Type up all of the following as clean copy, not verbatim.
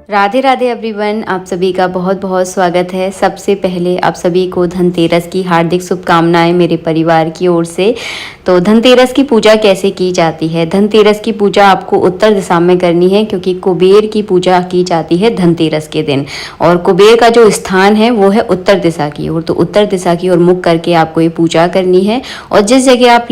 Radhe Radhe everyone, आप सभी का बहुत बहुत स्वागत है। सबसे पहले आप सभी को धनतेरस की हार्दिक शुभकामनाएं मेरे परिवार की ओर से। तो धनतेरस की पूजा कैसे की जाती है? धनतेरस की पूजा आपको उत्तर दिशा में करनी है, क्योंकि कुबेर की पूजा की जाती है धनतेरस के दिन, और कुबेर का जो स्थान है वो है उत्तर दिशा की ओर। तो उत्तर दिशा की ओर मुख करके आपको ये पूजा करनी है, और जिस जगह आप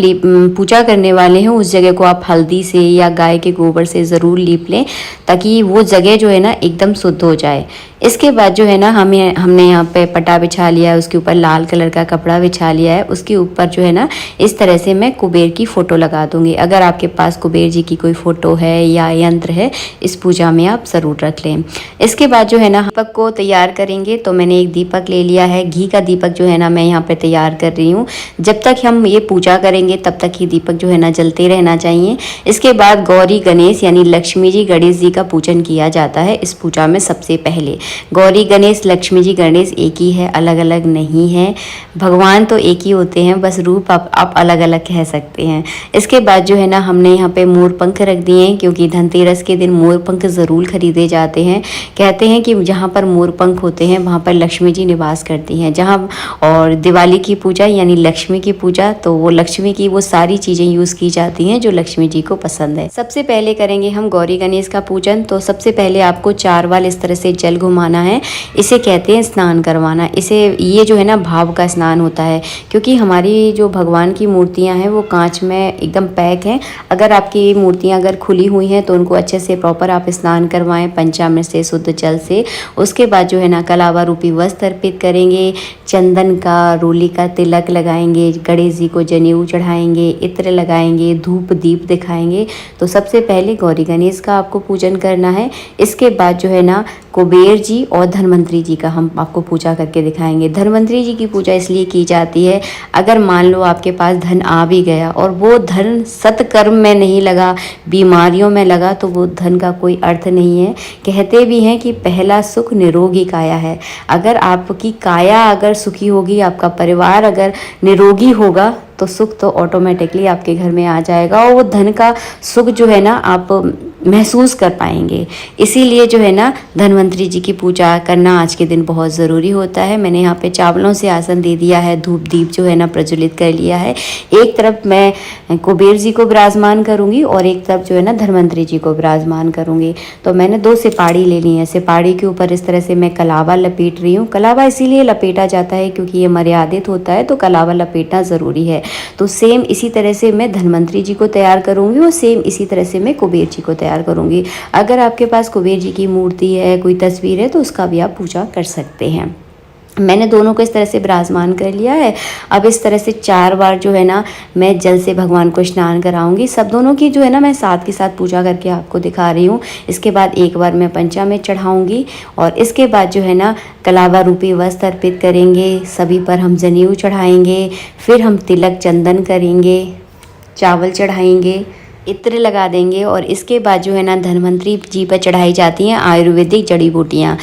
पूजा करने वाले हैं उस जगह को आप हल्दी से या गाय के गोबर से ज़रूर लीप लें, ताकि वो जगह जो है ना एकदम शुद्ध हो जाए। इसके बाद जो है ना हमने यहाँ पे पटा बिछा लिया है, उसके ऊपर लाल कलर का कपड़ा बिछा लिया है। उसके ऊपर जो है ना इस तरह से मैं कुबेर की फ़ोटो लगा दूंगी। अगर आपके पास कुबेर जी की कोई फ़ोटो है या यंत्र है, इस पूजा में आप ज़रूर रख लें। इसके बाद जो है ना दीपक को तैयार करेंगे। तो मैंने एक दीपक ले लिया है, घी का दीपक जो है ना मैं यहाँ पर तैयार कर रही हूँ। जब तक हम ये पूजा करेंगे तब तक ये दीपक जो है ना जलते रहना चाहिए। इसके बाद गौरी गणेश यानी लक्ष्मी जी गणेश जी का पूजन किया जाता है इस पूजा में। सबसे पहले गौरी गणेश लक्ष्मी जी गणेश एक ही है, अलग अलग नहीं है। भगवान तो एक ही होते हैं, बस रूप आप अलग अलग कह सकते हैं। इसके बाद जो है ना हमने यहाँ पे मोर पंख रख दिए हैं, क्योंकि धनतेरस के दिन मोर पंख ज़रूर खरीदे जाते हैं। कहते हैं कि जहाँ पर मोर पंख होते हैं वहाँ पर लक्ष्मी जी निवास करती हैं। जहाँ और दिवाली की पूजा यानी लक्ष्मी की पूजा, तो वो लक्ष्मी की वो सारी चीज़ें यूज़ की जाती हैं जो लक्ष्मी जी को पसंद है। सबसे पहले करेंगे हम गौरी गणेश का पूजन। तो सबसे पहले आपको 4 बार इस तरह से जल घुमाना है। इसे कहते हैं स्नान करवाना। ये जो है ना भाव का स्नान होता है, क्योंकि हमारी जो भगवान की मूर्तियां हैं वो कांच में एकदम पैक हैं। अगर आपकी मूर्तियां अगर खुली हुई हैं तो उनको अच्छे से प्रॉपर आप स्नान करवाएं पंचामृत से, शुद्ध जल से। उसके बाद जो है ना कलावा रूपी वस्त्र अर्पित करेंगे, चंदन का रोली का तिलक लगाएंगे, गणेश जी को जनेऊ चढ़ाएंगे, इत्र लगाएंगे, धूप दीप दिखाएंगे। तो सबसे पहले गौरी गणेश का आपको पूजन करना है। इसके बाद जो है ना कुबेर जी और धनवंतरी जी का हम आपको पूजा करके दिखाएंगे। धनवंतरी जी की पूजा इसलिए की जाती है, अगर मान लो आपके पास धन आ भी गया और वो धन सत्कर्म में नहीं लगा, बीमारियों में लगा, तो वो धन का कोई अर्थ नहीं है। कहते भी हैं कि पहला सुख निरोगी काया है। अगर आपकी काया अगर सुखी होगी, आपका परिवार अगर निरोगी होगा, तो सुख तो ऑटोमेटिकली आपके घर में आ जाएगा, और वो धन का सुख जो है ना आप महसूस कर पाएंगे। इसीलिए जो है ना धनवंतरी जी की पूजा करना आज के दिन बहुत ज़रूरी होता है। मैंने यहाँ पे चावलों से आसन दे दिया है, धूप दीप जो है ना प्रज्वलित कर लिया है। एक तरफ मैं कुबेर जी को विराजमान करूँगी और एक तरफ जो है ना धनवंतरी जी को विराजमान करूँगी। तो मैंने 2 सिपाड़ी ले ली हैं। सिपाड़ी के ऊपर इस तरह से मैं कलावा लपेट रही हूँ। कलावा इसीलिए लपेटा जाता है क्योंकि ये मर्यादित होता है, तो कलावा लपेटना ज़रूरी है। तो सेम इसी तरह से मैं धनवंतरी जी को तैयार करूँगी और सेम इसी तरह से मैं कुबेर जी को तैयार करूँगी। अगर आपके पास कुबेर जी की मूर्ति है, कोई तस्वीर है, तो उसका भी आप पूजा कर सकते हैं। मैंने दोनों को इस तरह से विराजमान कर लिया है। अब इस तरह से 4 बार जो है ना मैं जल से भगवान को स्नान कराऊंगी। सब दोनों की जो है ना मैं साथ के साथ पूजा करके आपको दिखा रही हूँ। इसके बाद एक बार मैं पंचामृत चढ़ाऊंगी, और इसके बाद जो है ना कलावा रूपी वस्त्र अर्पित करेंगे। सभी पर हम जनेऊ चढ़ाएंगे, फिर हम तिलक चंदन करेंगे, चावल चढ़ाएंगे, इत्र लगा देंगे, और इसके बाद जो है ना धनवंतरी जी पर चढ़ाई जाती हैं आयुर्वेदिक जड़ी बूटियाँ।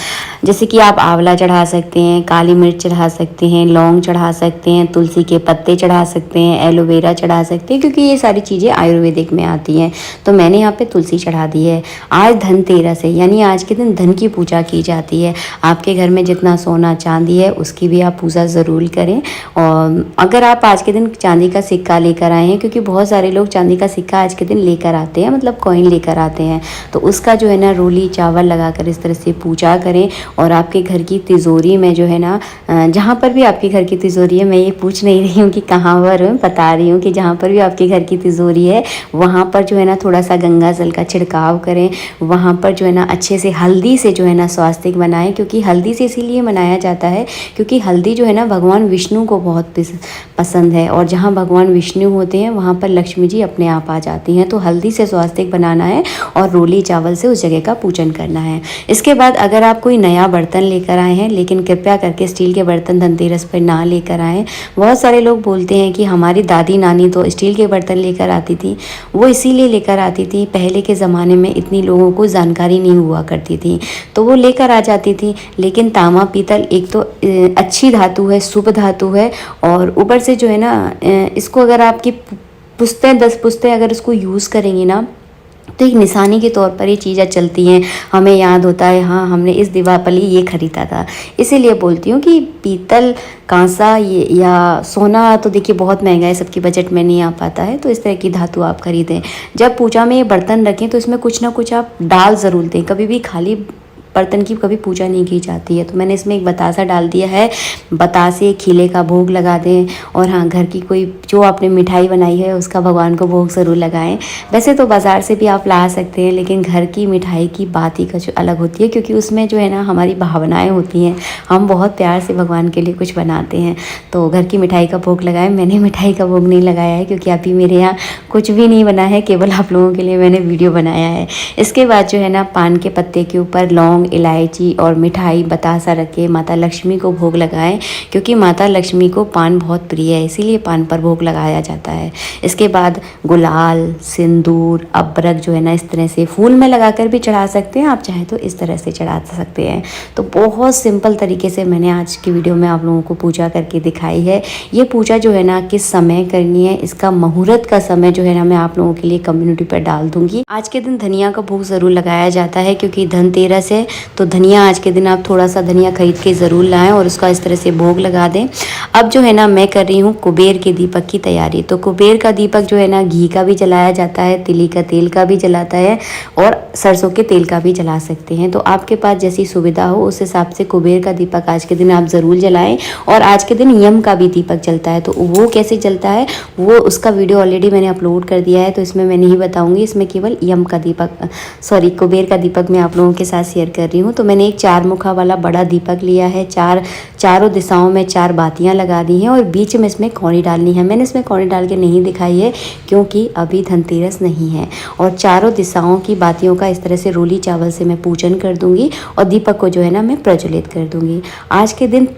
जैसे कि आप आंवला चढ़ा सकते हैं, काली मिर्च चढ़ा सकते हैं, लौंग चढ़ा सकते हैं, तुलसी के पत्ते चढ़ा सकते हैं, एलोवेरा चढ़ा सकते हैं, क्योंकि ये सारी चीज़ें आयुर्वेदिक में आती हैं। तो मैंने यहाँ पे तुलसी चढ़ा दी है। आज धनतेरस है, यानी आज के दिन धन की पूजा की जाती है। आपके घर में जितना सोना चांदी है उसकी भी आप पूजा ज़रूर करें। और अगर आप आज के दिन चांदी का सिक्का लेकर आए हैं, क्योंकि बहुत सारे लोग चांदी का सिक्का आज के दिन लेकर आते हैं, मतलब कॉइन लेकर आते हैं, तो उसका जो है ना रोली चावल लगाकर इस तरह से पूजा करें। और आपके घर की तिजोरी में जो है ना, जहाँ पर भी आपके घर की तिजोरी है, मैं ये पूछ नहीं रही हूँ कि कहाँ पर, बता रही हूँ कि जहाँ पर भी आपके घर की तिजोरी है वहाँ पर जो है ना थोड़ा सा गंगा जल का छिड़काव करें। वहाँ पर जो है ना अच्छे से हल्दी से जो है ना स्वास्तिक बनाएं, क्योंकि हल्दी से इसीलिए मनाया जाता है क्योंकि हल्दी जो है ना भगवान विष्णु को बहुत पसंद है, और जहाँ भगवान विष्णु होते हैं वहाँ पर लक्ष्मी जी अपने आप आ जाती हैं। हैं तो हल्दी से स्वास्तिक बनाना है और रोली चावल से उस जगह का पूजन करना है। इसके बाद अगर आप कोई नया बर्तन लेकर आए हैं, लेकिन कृपया करके स्टील के बर्तन धनतेरस पर ना लेकर आएँ। बहुत सारे लोग बोलते हैं कि हमारी दादी नानी तो स्टील के बर्तन लेकर आती थी। वो इसीलिए लेकर आती थी, पहले के ज़माने में इतनी लोगों को जानकारी नहीं हुआ करती थी तो वो लेकर आ जाती थी। लेकिन तांबा पीतल एक तो अच्छी धातु है, शुभ धातु है, और ऊपर से जो है ना इसको अगर आपकी पुश्तें 10 पुश्तें अगर इसको यूज़ करेंगी ना तो एक निशानी के तौर पर ये चीज़ें चलती हैं। हमें याद होता है हाँ हमने इस दीपावली ये ख़रीदा था। इसीलिए बोलती हूँ कि पीतल, कांसा ये या सोना तो देखिए बहुत महंगा है, सबकी बजट में नहीं आ पाता है, तो इस तरह की धातु आप खरीदें। जब पूजा में ये बर्तन रखें तो इसमें कुछ ना कुछ आप डाल ज़रूर दें। कभी भी खाली बर्तन की कभी पूजा नहीं की जाती है। तो मैंने इसमें एक बतासा डाल दिया है, बतासे खीले का भोग लगा दें। और हाँ, घर की कोई जो आपने मिठाई बनाई है उसका भगवान को भोग ज़रूर लगाएं। वैसे तो बाज़ार से भी आप ला सकते हैं, लेकिन घर की मिठाई की बात ही कुछ अलग होती है, क्योंकि उसमें जो है ना हमारी भावनाएँ होती हैं। हम बहुत प्यार से भगवान के लिए कुछ बनाते हैं, तो घर की मिठाई का भोग लगाएं। मैंने मिठाई का भोग नहीं लगाया है क्योंकि अभी मेरे यहाँ कुछ भी नहीं बना है, केवल आप लोगों के लिए मैंने वीडियो बनाया है। इसके बाद जो है ना पान के पत्ते के ऊपर लौंग, इलायची और मिठाई बतासा रख के माता लक्ष्मी को भोग लगाएं, क्योंकि माता लक्ष्मी को पान बहुत प्रिय है, इसीलिए पान पर भोग लगाया जाता है। इसके बाद गुलाल, सिंदूर, अबरक जो है ना इस तरह से फूल में लगाकर भी चढ़ा सकते हैं, आप चाहें तो इस तरह से चढ़ा सकते हैं। तो बहुत सिंपल तरीके से मैंने आज की वीडियो में आप लोगों को पूजा करके दिखाई है। ये पूजा जो है ना किस समय करनी है, इसका मुहूर्त का समय जो है ना मैं आप लोगों के लिए कम्युनिटी पर डाल दूंगी। आज के दिन धनिया का भोग ज़रूर लगाया जाता है, क्योंकि धनतेरस है तो धनिया आज के दिन आप थोड़ा सा धनिया खरीद के ज़रूर लाएं और उसका इस तरह से भोग लगा दें। अब जो है ना मैं कर रही हूँ कुबेर के दीपक की तैयारी। तो कुबेर का दीपक जो है ना घी का भी जलाया जाता है, तिली का तेल का भी जलाता है और सरसों के तेल का भी जला सकते हैं। तो आपके पास जैसी सुविधा हो उस हिसाब से कुबेर का दीपक आज के दिन आप ज़रूर जलाएं। और आज के दिन यम का भी दीपक जलता है, तो वो कैसे जलता है वो उसका वीडियो ऑलरेडी मैंने अपलोड कर दिया है, तो इसमें मैं नहीं बताऊँगी। इसमें केवल यम का दीपक कुबेर का दीपक मैं आप लोगों के साथ शेयर कर रही हूँ। तो मैंने एक 4 मुखा वाला बड़ा दीपक लिया है, चारों दिशाओं में 4 बातियां लगा दी हैं और बीच में इसमें कौड़ी डालनी है। मैंने इसमें कौड़ी डाल के नहीं दिखाई है क्योंकि अभी धनतेरस नहीं है। और चारों दिशाओं की बातियों का इस तरह से रोली चावल से मैं पूजन कर दूंगी और दीपक को जो है ना मैं प्रज्वलित कर दूंगी। आज के दिन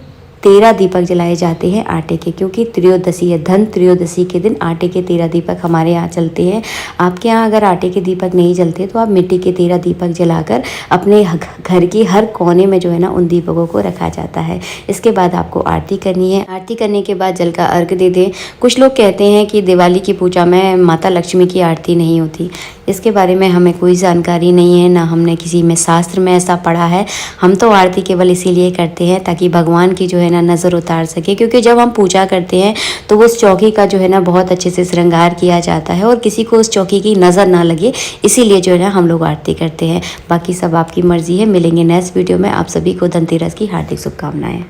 13 दीपक जलाए जाते हैं आटे के, क्योंकि त्रयोदशी है। धन त्रयोदशी के दिन आटे के 13 दीपक हमारे यहाँ चलते हैं। आपके यहाँ अगर आटे के दीपक नहीं जलते तो आप मिट्टी के 13 दीपक जलाकर अपने घर की हर कोने में जो है ना उन दीपकों को रखा जाता है। इसके बाद आपको आरती करनी है। आरती करने के बाद जल का अर्घ दे दें। कुछ लोग कहते हैं कि दिवाली की पूजा में माता लक्ष्मी की आरती नहीं होती, इसके बारे में हमें कोई जानकारी नहीं है, ना हमने किसी में शास्त्र में ऐसा पढ़ा है। हम तो आरती केवल इसीलिए करते हैं ताकि भगवान की जो है ना नज़र उतार सके, क्योंकि जब हम पूजा करते हैं तो उस चौकी का जो है ना बहुत अच्छे से श्रृंगार किया जाता है और किसी को उस चौकी की नज़र ना लगे, इसीलिए जो है ना हम लोग आरती करते हैं। बाकी सब आपकी मर्ज़ी है। मिलेंगे नेक्स्ट वीडियो में। आप सभी को धनतेरस की हार्दिक शुभकामनाएँ।